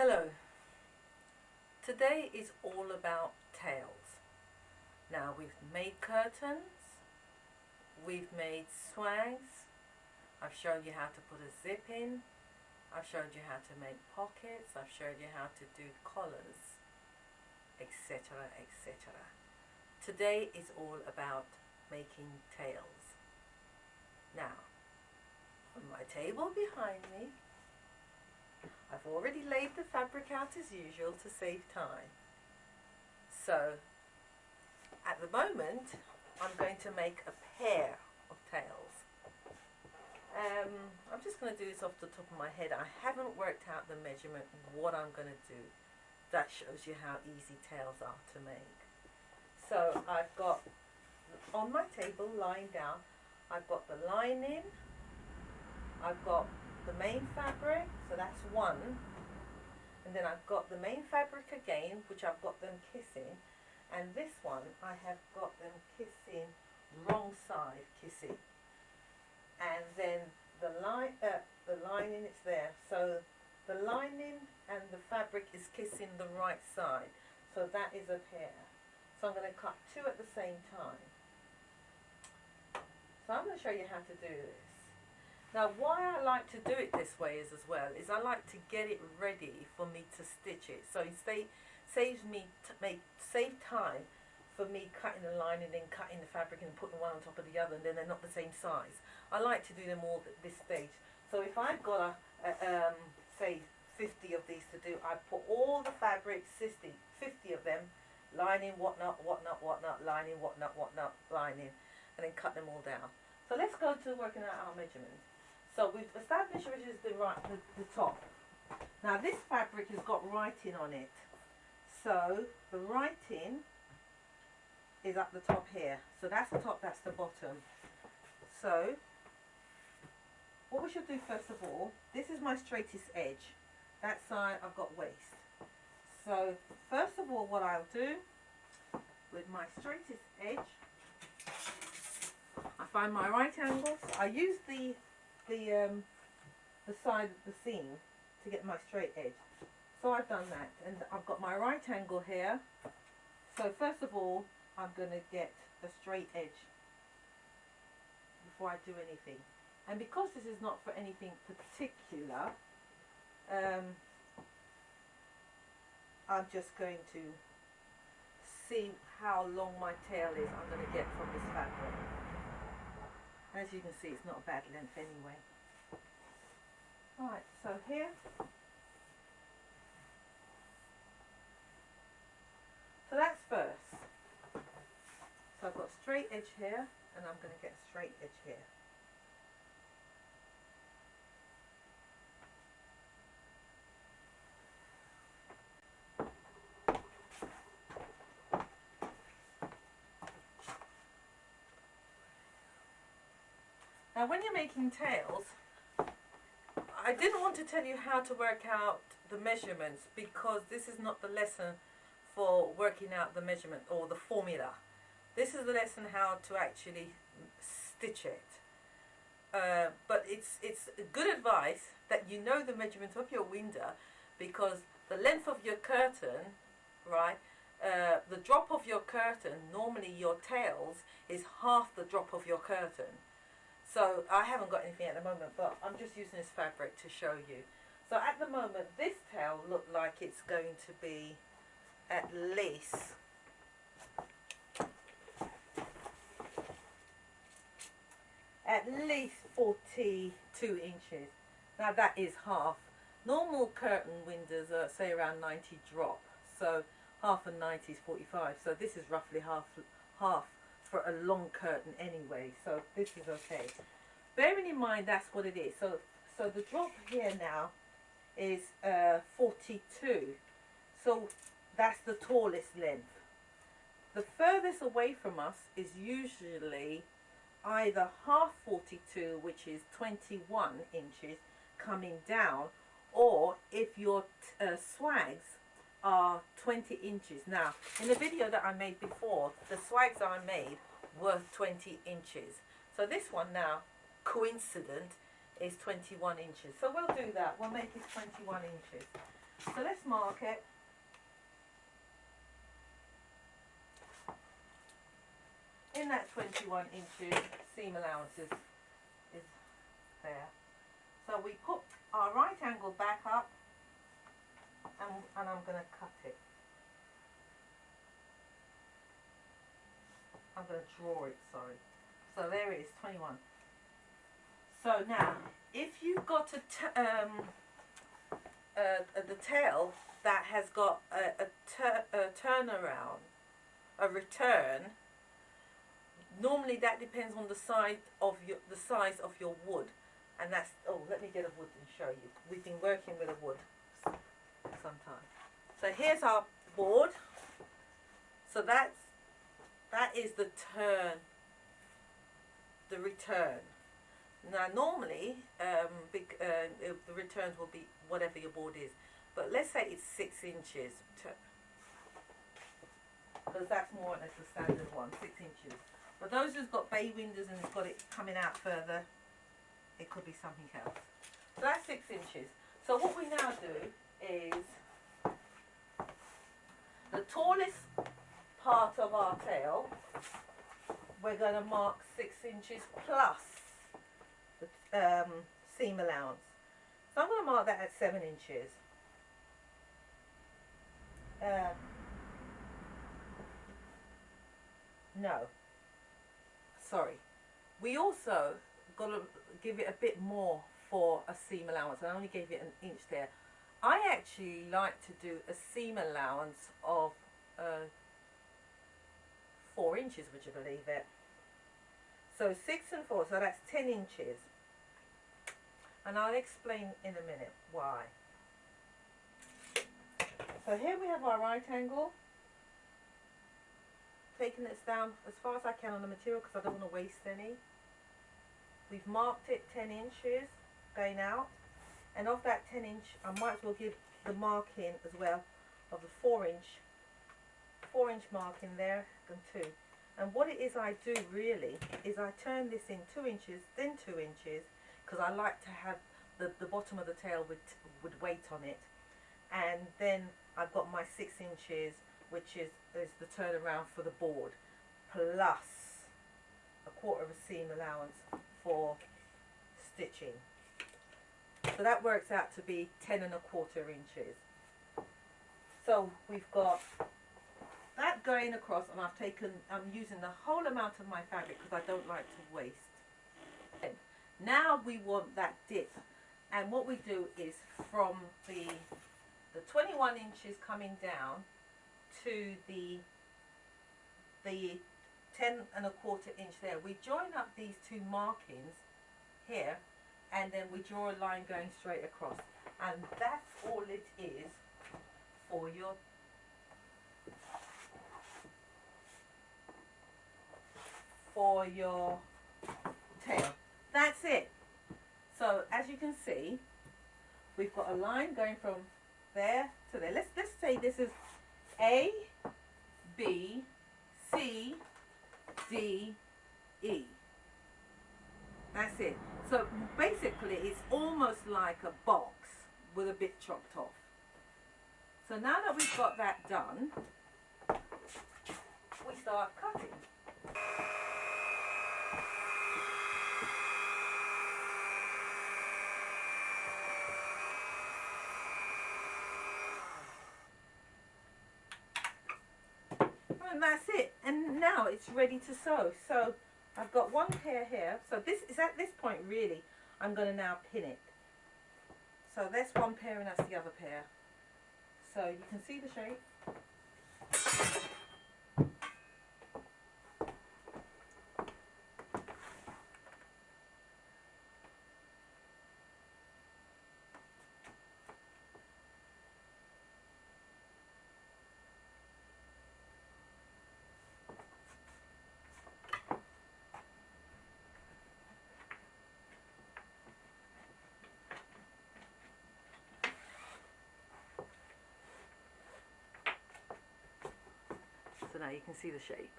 Hello, today is all about tails. Now we've made curtains, we've made swags, I've shown you how to put a zip in, I've showed you how to make pockets, I've showed you how to do collars, etc, etc. Today is all about making tails. Now, on my table behind me, I've already laid the fabric out as usual to save time. So, at the moment, I'm going to make a pair of tails. I'm just going to do this off the top of my head. I haven't worked out the measurement, what I'm going to do. That shows you how easy tails are to make. So, I've got, on my table, lying down, I've got the lining, I've got the main fabric, so that's one, and then I've got the main fabric again, which I've got them kissing, and this one I have got them kissing wrong side kissing, and then the lining is there, so the lining and the fabric is kissing the right side, so that is a pair. So I'm going to cut two at the same time. So I'm going to show you how to do this. Now why I like to do it this way is I like to get it ready for me to stitch it. So it save time for me cutting the lining and then cutting the fabric and putting one on top of the other, and then they're not the same size. I like to do them all at this stage. So if I've got say 50 of these to do, I put all the fabrics, 50 of them, lining, whatnot, lining, whatnot, lining, and then cut them all down. So let's go to working out our measurements. So we've established which is the top. Now this fabric has got writing on it. So the writing is at the top here. So that's the top, that's the bottom. So what we should do first of all, this is my straightest edge. That side I've got waist. So first of all what I'll do with my straightest edge, I find my right angles. I use the side of the seam to get my straight edge. So I've done that, and I've got my right angle here. So first of all, I'm going to get a straight edge before I do anything. And because this is not for anything particular, I'm just going to see how long my tail is I'm going to get from this fabric. As you can see, it's not a bad length anyway. Alright, so here, so that's first. So I've got a straight edge here, and I'm going to get a straight edge here. Now when you're making tails, I didn't want to tell you how to work out the measurements because this is not the lesson for working out the measurement or the formula. This is the lesson how to actually stitch it. But it's good advice that you know the measurement of your window, because the length of your curtain, right, the drop of your curtain, normally your tails is half the drop of your curtain. So I haven't got anything at the moment, but I'm just using this fabric to show you. So at the moment, this tail looks like it's going to be at least at least 42 inches. Now that is half. Normal curtain windows are say around 90 drop, so half of 90 is 45. So this is roughly half for a long curtain anyway, so this is okay. Bearing in mind that's what it is. So the drop here now is 42. So that's the tallest length. The furthest away from us is usually either half 42, which is 21 inches coming down, or if your swags are 20 inches. Now, in the video that I made before, the swags I made were 20 inches. So this one now, coincident, is 21 inches. So we'll do that. We'll make it 21 inches. So let's mark it. In that 21 inches, seam allowances is there. So we put our right angle back up, and I'm going to cut it. I'm going to draw it, sorry. So there it is, 21. So now, if you've got the tail that has got a turnaround, a return, normally that depends on the size of your wood, and that's, oh, let me get a wood and show you. We've been working with a wood sometime. So here's our board. So that is the turn, the return. Now normally the returns will be whatever your board is, but let's say it's 6 inches, because that's more or less the standard one, 6 inches. But those who's got bay windows and it's got it coming out further, it could be something else. So that's 6 inches. So what we now do is the tallest part of our tail, we're going to mark 6 inches plus the seam allowance. So I'm going to mark that at 7 inches. No, sorry. We also got to give it a bit more for a seam allowance. I only gave it an inch there. I actually like to do a seam allowance of 4 inches, would you believe it? So 6 and 4, so that's 10 inches. And I'll explain in a minute why. So here we have our right angle. Taking this down as far as I can on the material because I don't want to waste any. We've marked it 10 inches going out. And of that 10 inch, I might as well give the marking as well of the 4 inch marking there and 2. And what it is I do really is I turn this in 2 inches, then 2 inches, because I like to have the bottom of the tail with weight on it. And then I've got my 6 inches, which is the turnaround for the board, plus a quarter of a seam allowance for stitching. So that works out to be 10 1/4 inches. So we've got that going across, and I'm using the whole amount of my fabric because I don't like to waste. Now we want that dip, and what we do is from the 21 inches coming down to the 10 1/4 inch there, we join up these two markings here, and then we draw a line going straight across, and that's all it is for your tail. That's it. So as you can see, we've got a line going from there to there. Let's say this is A, B, C, D, E. That's it. So basically it's almost like a box with a bit chopped off. So now that we've got that done, we start cutting. And that's it. And now it's ready to sew. So I've got one pair here. So this is at this point really, I'm going to now pin it. So that's one pair and that's the other pair. So you can see the shape. So now you can see the shape.